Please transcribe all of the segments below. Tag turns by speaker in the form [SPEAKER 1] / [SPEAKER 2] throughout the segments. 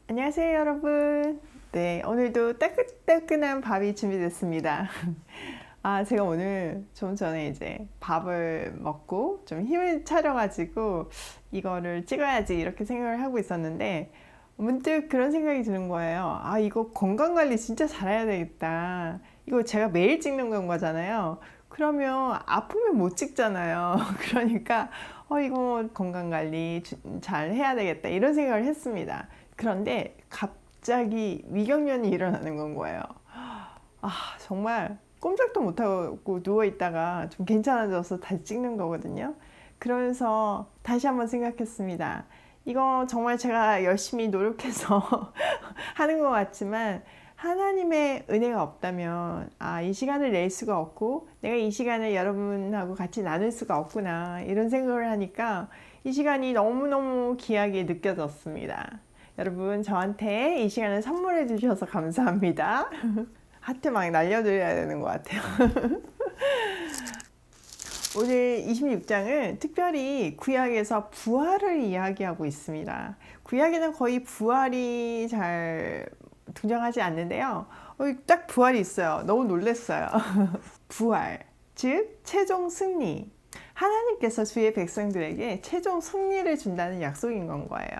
[SPEAKER 1] 안녕하세요, 여러분. 네, 오늘도 따끈따끈한 밥이 준비됐습니다. 제가 오늘 좀 전에 이제 밥을 먹고 좀 힘을 차려가지고 이거를 찍어야지 이렇게 생각을 하고 있었는데 문득 그런 생각이 드는 거예요. 이거 건강관리 진짜 잘해야 되겠다. 이거 제가 매일 찍는 건 거잖아요. 그러면 아프면 못 찍잖아요. 그러니까 이거 건강관리 잘 해야 되겠다 이런 생각을 했습니다. 그런데 갑자기 위경련이 일어나는 건 거예요. 정말 꼼짝도 못하고 누워있다가 좀 괜찮아져서 다시 찍는 거거든요. 그러면서 다시 한번 생각했습니다. 이거 정말 제가 열심히 노력해서 하는 것 같지만 하나님의 은혜가 없다면 이 시간을 낼 수가 없고 내가 이 시간을 여러분하고 같이 나눌 수가 없구나 이런 생각을 하니까 이 시간이 너무너무 귀하게 느껴졌습니다. 여러분 저한테 이 시간을 선물해 주셔서 감사합니다. 하트 막 날려드려야 되는 것 같아요. 오늘 26장은 특별히 구약에서 부활을 이야기하고 있습니다. 구약에는 거의 부활이 잘 등장하지 않는데요. 딱 부활이 있어요. 너무 놀랐어요. 부활, 즉 최종 승리. 하나님께서 주의 백성들에게 최종 승리를 준다는 약속인 건 거예요.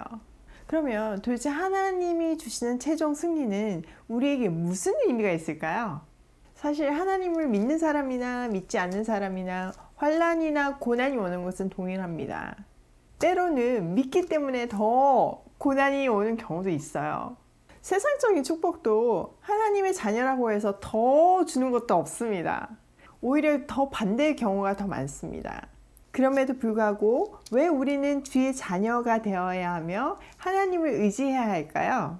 [SPEAKER 1] 그러면 도대체 하나님이 주시는 최종 승리는 우리에게 무슨 의미가 있을까요? 사실 하나님을 믿는 사람이나 믿지 않는 사람이나 환난이나 고난이 오는 것은 동일합니다. 때로는 믿기 때문에 더 고난이 오는 경우도 있어요. 세상적인 축복도 하나님의 자녀라고 해서 더 주는 것도 없습니다. 오히려 더 반대의 경우가 더 많습니다. 그럼에도 불구하고 왜 우리는 주의 자녀가 되어야 하며 하나님을 의지해야 할까요?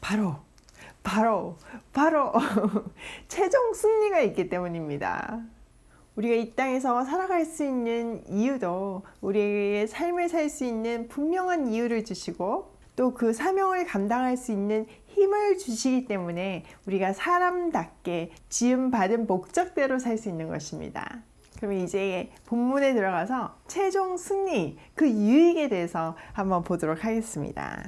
[SPEAKER 1] 바로 최종 승리가 있기 때문입니다. 우리가 이 땅에서 살아갈 수 있는 이유도 우리에게 삶을 살 수 있는 분명한 이유를 주시고 또 그 사명을 감당할 수 있는 힘을 주시기 때문에 우리가 사람답게 지음받은 목적대로 살 수 있는 것입니다. 그럼 이제 본문에 들어가서 최종 승리, 그 유익에 대해서 한번 보도록 하겠습니다.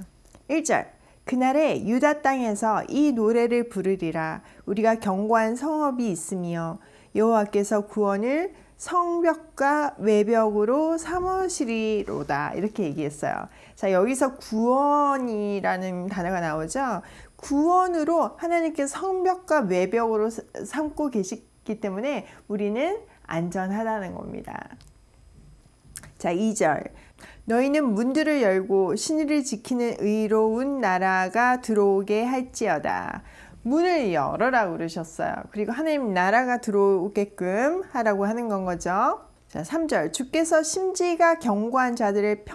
[SPEAKER 1] 1절, 그날에 유다 땅에서 이 노래를 부르리라. 우리가 견고한 성읍이 있으며 여호와께서 구원을 성벽과 외벽으로 삼으시리로다. 이렇게 얘기했어요. 자, 여기서 구원이라는 단어가 나오죠. 구원으로 하나님께서 성벽과 외벽으로 삼고 계시기 때문에 우리는 안전하다는 겁니다. 자, 2절. 너희는 문들을 열고 신의를 지키는 의로운 나라가 들어오게 할지어다. 문을 열어라 그러셨어요. 그리고 하나님 나라가 들어오게끔 하라고 하는 건 거죠. 자, 3절. 주께서 심지가 견고한 자들을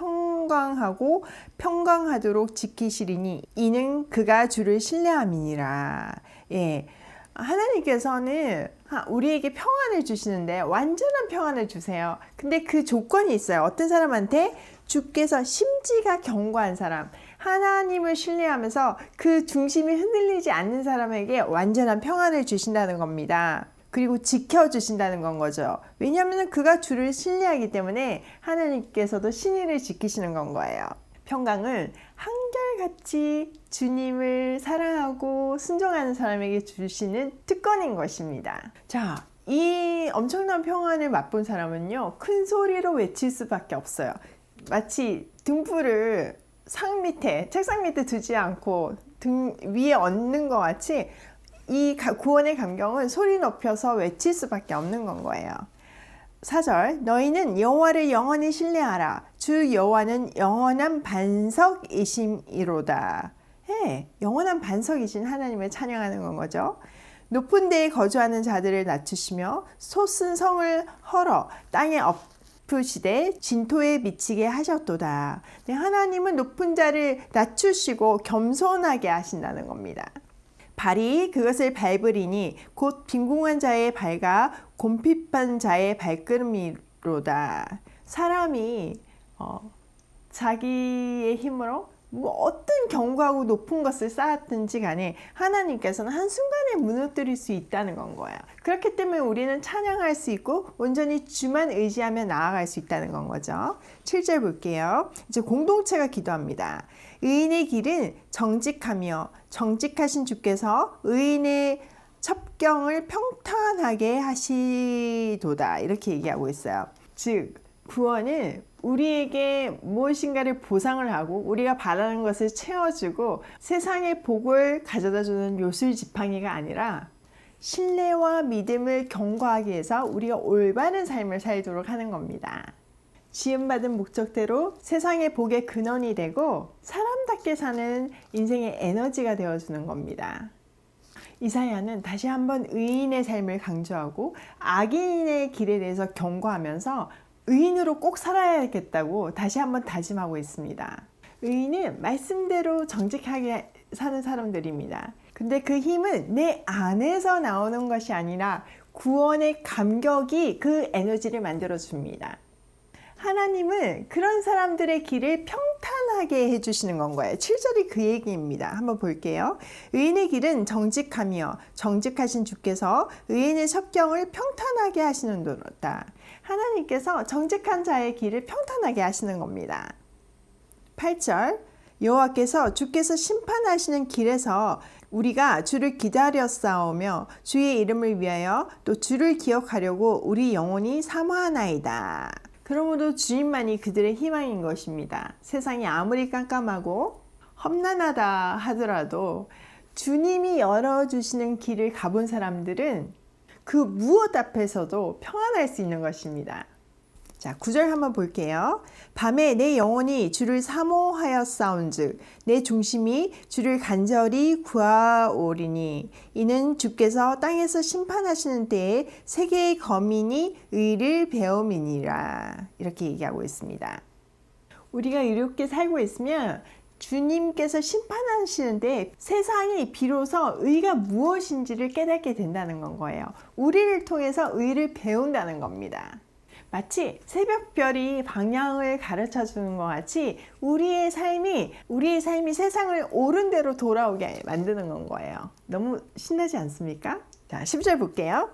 [SPEAKER 1] 평강하도록 지키시리니 이는 그가 주를 신뢰함이니라. 예. 하나님께서는 우리에게 평안을 주시는데 완전한 평안을 주세요. 근데 그 조건이 있어요. 어떤 사람한테? 주께서 심지가 견고한 사람, 하나님을 신뢰하면서 그 중심이 흔들리지 않는 사람에게 완전한 평안을 주신다는 겁니다. 그리고 지켜주신다는 건 거죠. 왜냐하면 그가 주를 신뢰하기 때문에 하나님께서도 신의를 지키시는 건 거예요. 평강을 한결같이 주님을 사랑하고 순종하는 사람에게 주시는 특권인 것입니다. 자, 이 엄청난 평안을 맛본 사람은요, 큰 소리로 외칠 수밖에 없어요. 마치 등불을 책상 밑에 두지 않고 등 위에 얹는 것 같이 이 구원의 감격은 소리 높여서 외칠 수밖에 없는 건 거예요. 4절, 너희는 여호와를 영원히 신뢰하라. 주 여호와는 영원한 반석이심이로다. 영원한 반석이신 하나님을 찬양하는 건 거죠. 높은 데에 거주하는 자들을 낮추시며 솟은 성을 헐어 땅에 엎으시되 진토에 미치게 하셨도다. 하나님은 높은 자를 낮추시고 겸손하게 하신다는 겁니다. 발이 그것을 밟으리니 곧 빈궁한 자의 발과 곰핍한 자의 발걸음이로다. 사람이 자기의 힘으로 뭐 어떤 견고하고 높은 것을 쌓았든지 간에 하나님께서는 한순간에 무너뜨릴 수 있다는 건 거예요. 그렇기 때문에 우리는 찬양할 수 있고 온전히 주만 의지하며 나아갈 수 있다는 건 거죠. 7절 볼게요. 이제 공동체가 기도합니다. 의인의 길은 정직하며 정직하신 주께서 의인의 첩경을 평탄하게 하시도다. 이렇게 얘기하고 있어요. 즉 구원은 우리에게 무엇인가를 보상을 하고 우리가 바라는 것을 채워주고 세상의 복을 가져다주는 요술지팡이가 아니라 신뢰와 믿음을 견고하게 해서 우리가 올바른 삶을 살도록 하는 겁니다. 지음받은 목적대로 세상의 복의 근원이 되고 사람답게 사는 인생의 에너지가 되어주는 겁니다. 이사야는 다시 한번 의인의 삶을 강조하고 악인의 길에 대해서 경고하면서 의인으로 꼭 살아야겠다고 다시 한번 다짐하고 있습니다. 의인은 말씀대로 정직하게 사는 사람들입니다. 근데 그 힘은 내 안에서 나오는 것이 아니라 구원의 감격이 그 에너지를 만들어 줍니다. 하나님은 그런 사람들의 길을 평탄하게 해주시는 건 거예요. 7절이 그 얘기입니다. 한번 볼게요. 의인의 길은 정직하며 정직하신 주께서 의인의 첩경을 평탄하게 하시는도다. 하나님께서 정직한 자의 길을 평탄하게 하시는 겁니다. 8절 여호와께서 주께서 심판하시는 길에서 우리가 주를 기다려 싸우며 주의 이름을 위하여 또 주를 기억하려고 우리 영혼이 사모하나이다. 그러므로 주님만이 그들의 희망인 것입니다. 세상이 아무리 깜깜하고 험난하다 하더라도 주님이 열어주시는 길을 가본 사람들은 그 무엇 앞에서도 평안할 수 있는 것입니다. 자, 9절 한번 볼게요. 밤에 내 영혼이 주를 사모하였사온즉 내 중심이 주를 간절히 구하오리니 이는 주께서 땅에서 심판하시는 때에 세계의 거민이 의를 배움이니라. 이렇게 얘기하고 있습니다. 우리가 이렇게 살고 있으면 주님께서 심판하시는데 세상이 비로소 의가 무엇인지를 깨닫게 된다는 건 거예요. 우리를 통해서 의를 배운다는 겁니다. 마치 새벽별이 방향을 가르쳐 주는 것 같이 우리의 삶이 세상을 옳은 대로 돌아오게 만드는 건 거예요. 너무 신나지 않습니까? 자, 10절 볼게요.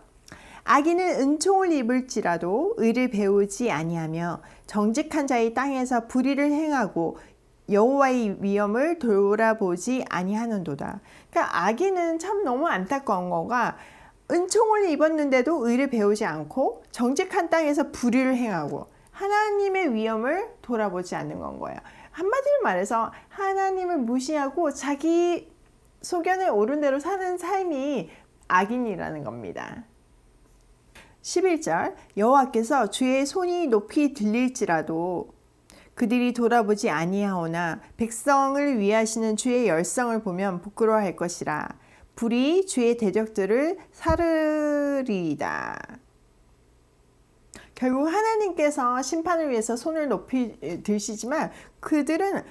[SPEAKER 1] 악인은 은총을 입을지라도 의를 배우지 아니하며 정직한 자의 땅에서 불의를 행하고 여호와의 위엄을 돌아보지 아니하는도다. 그러니까 악인은 참 너무 안타까운 거가 은총을 입었는데도 의를 배우지 않고 정직한 땅에서 불의를 행하고 하나님의 위엄을 돌아보지 않는 건 거예요. 한마디로 말해서 하나님을 무시하고 자기 소견에 옳은 대로 사는 삶이 악인이라는 겁니다. 11절 여호와께서 주의 손이 높이 들릴지라도 그들이 돌아보지 아니하오나 백성을 위하시는 주의 열성을 보면 부끄러워할 것이라. 불이 주의 대적들을 사르리이다. 결국 하나님께서 심판을 위해서 손을 높이 드시지만 그들은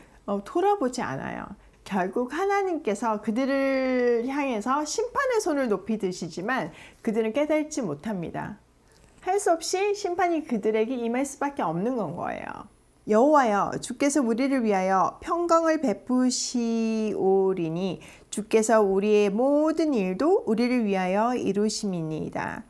[SPEAKER 1] 돌아보지 않아요. 결국 하나님께서 그들을 향해서 심판의 손을 높이 드시지만 그들은 깨닫지 못합니다. 할 수 없이 심판이 그들에게 임할 수밖에 없는 건 거예요. 여호와여 주께서 우리를 위하여 평강을 베푸시오리니 주께서 우리의 모든 일도 우리를 위하여 이루심이니이다.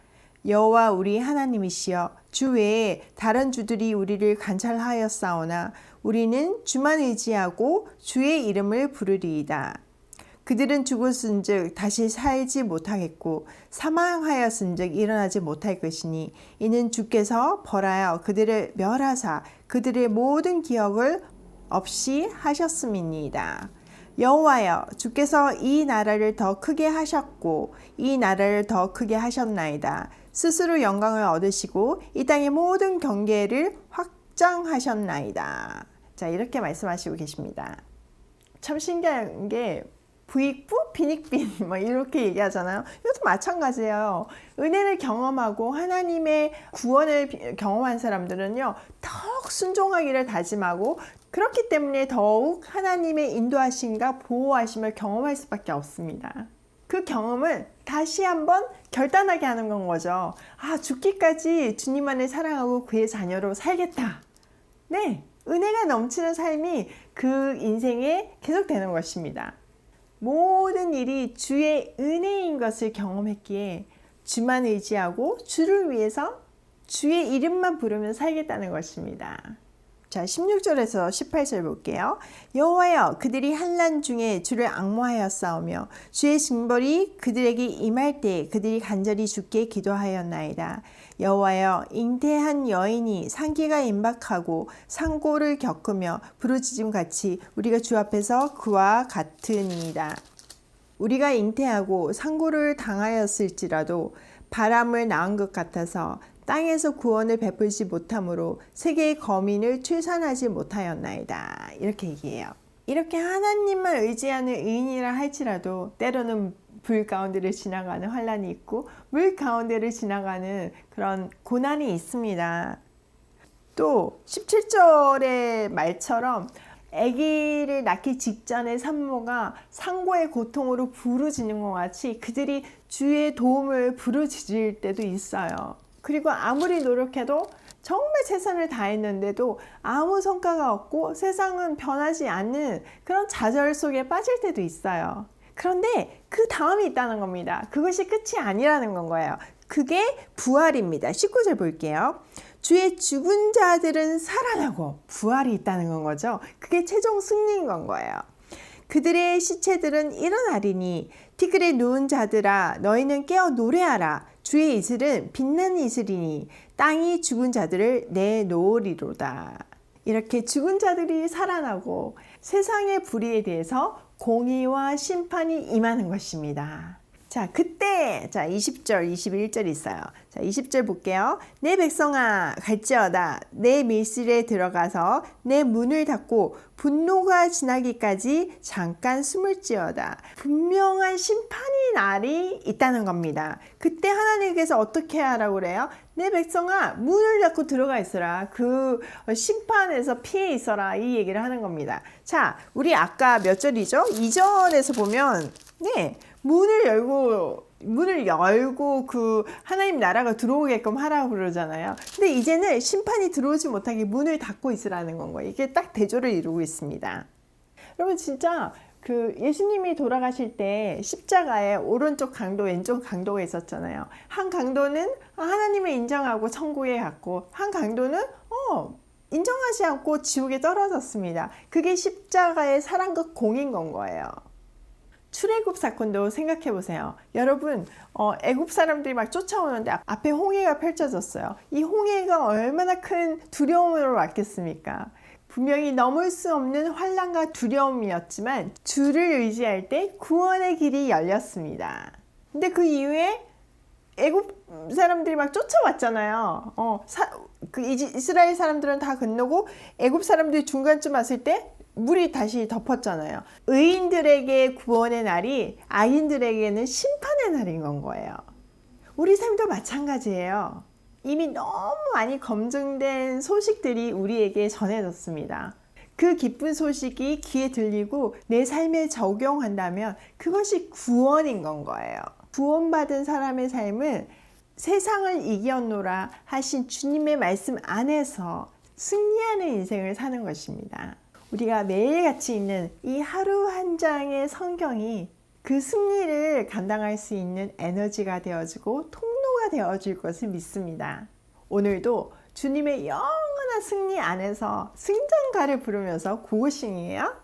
[SPEAKER 1] 여호와 우리 하나님이시여 주 외에 다른 주들이 우리를 관찰하였사오나 우리는 주만 의지하고 주의 이름을 부르리이다. 그들은 죽었은즉 다시 살지 못하겠고 사망하였은즉 일어나지 못할 것이니 이는 주께서 벌하여 그들을 멸하사 그들의 모든 기억을 없이 하셨음이니이다. 여호와여 주께서 이 나라를 더 크게 하셨고 이 나라를 더 크게 하셨나이다. 스스로 영광을 얻으시고 이 땅의 모든 경계를 확장하셨나이다. 자, 이렇게 말씀하시고 계십니다. 참 신기한 게 부익부 빈익빈 이렇게 얘기하잖아요. 이것도 마찬가지예요. 은혜를 경험하고 하나님의 구원을 경험한 사람들은요 더욱 순종하기를 다짐하고 그렇기 때문에 더욱 하나님의 인도하심과 보호하심을 경험할 수밖에 없습니다. 그 경험은 다시 한번 결단하게 하는 건 거죠. 아, 죽기까지 주님만을 사랑하고 그의 자녀로 살겠다. 네, 은혜가 넘치는 삶이 그 인생에 계속되는 것입니다. 모든 일이 주의 은혜인 것을 경험했기에 주만 의지하고 주를 위해서 주의 이름만 부르며 살겠다는 것입니다. 자, 16절에서 18절 볼게요. 여호와여, 그들이 환난 중에 주를 앙모하였사오며 주의 징벌이 그들에게 임할 때 그들이 간절히 주께 기도하였나이다. 여호와여, 잉태한 여인이 상기가 임박하고 상고를 겪으며 부르짖음같이 우리가 주 앞에서 그와 같으니이다. 우리가 잉태하고 상고를 당하였을지라도 바람을 낳은 것 같아서 땅에서 구원을 베풀지 못함으로 세계의 거민을 출산하지 못하였나이다. 이렇게 얘기해요. 이렇게 하나님만 의지하는 의인이라 할지라도 때로는 불 가운데를 지나가는 환난이 있고 물 가운데를 지나가는 그런 고난이 있습니다. 또 17절의 말처럼 아기를 낳기 직전에 산모가 상고의 고통으로 부르짖는 것 같이 그들이 주의 도움을 부르짖을 때도 있어요. 그리고 아무리 노력해도 정말 최선을 다했는데도 아무 성과가 없고 세상은 변하지 않는 그런 좌절 속에 빠질 때도 있어요. 그런데 그 다음이 있다는 겁니다. 그것이 끝이 아니라는 건 거예요. 그게 부활입니다. 19절 볼게요. 주의 죽은 자들은 살아나고 부활이 있다는 건 거죠. 그게 최종 승리인 건 거예요. 그들의 시체들은 일어나리니 티끌에 누운 자들아 너희는 깨어 노래하라. 주의 이슬은 빛나는 이슬이니 땅이 죽은 자들을 내놓으리로다. 이렇게 죽은 자들이 살아나고 세상의 불의에 대해서 공의와 심판이 임하는 것입니다. 자, 그때 20절, 21절 있어요. 자, 20절 볼게요. 내 백성아 갈지어다. 내 밀실에 들어가서 내 문을 닫고 분노가 지나기까지 잠깐 숨을지어다. 분명한 심판의 날이 있다는 겁니다. 그때 하나님께서 어떻게 하라고 그래요? 내 백성아 문을 닫고 들어가 있어라. 그 심판에서 피해 있어라. 이 얘기를 하는 겁니다. 자, 우리 아까 몇 절이죠? 2절에서 보면 문을 열고 그 하나님 나라가 들어오게끔 하라고 그러잖아요. 근데 이제는 심판이 들어오지 못하게 문을 닫고 있으라는 건 거예요. 이게 딱 대조를 이루고 있습니다. 여러분 진짜 그 예수님이 돌아가실 때 십자가에 오른쪽 강도 왼쪽 강도가 있었잖아요. 한 강도는 하나님을 인정하고 천국에 갔고 한 강도는 인정하지 않고 지옥에 떨어졌습니다. 그게 십자가의 사랑과 공인 건 거예요. 출애굽 사건도 생각해 보세요. 여러분 애굽 사람들이 막 쫓아오는데 앞에 홍해가 펼쳐졌어요. 이 홍해가 얼마나 큰 두려움으로 왔겠습니까? 분명히 넘을 수 없는 환난과 두려움이었지만 주를 의지할 때 구원의 길이 열렸습니다. 근데 그 이후에 애굽 사람들이 막 쫓아왔잖아요. 그 이스라엘 사람들은 다 건너고 애굽 사람들이 중간쯤 왔을 때 물이 다시 덮었잖아요. 의인들에게 구원의 날이 악인들에게는 심판의 날인 건 거예요. 우리 삶도 마찬가지예요. 이미 너무 많이 검증된 소식들이 우리에게 전해졌습니다. 그 기쁜 소식이 귀에 들리고 내 삶에 적용한다면 그것이 구원인 건 거예요. 구원받은 사람의 삶은 세상을 이겼노라 하신 주님의 말씀 안에서 승리하는 인생을 사는 것입니다. 우리가 매일같이 있는 이 하루 한 장의 성경이 그 승리를 감당할 수 있는 에너지가 되어주고 통로가 되어줄 것을 믿습니다. 오늘도 주님의 영원한 승리 안에서 승전가를 부르면서 고고싱이에요.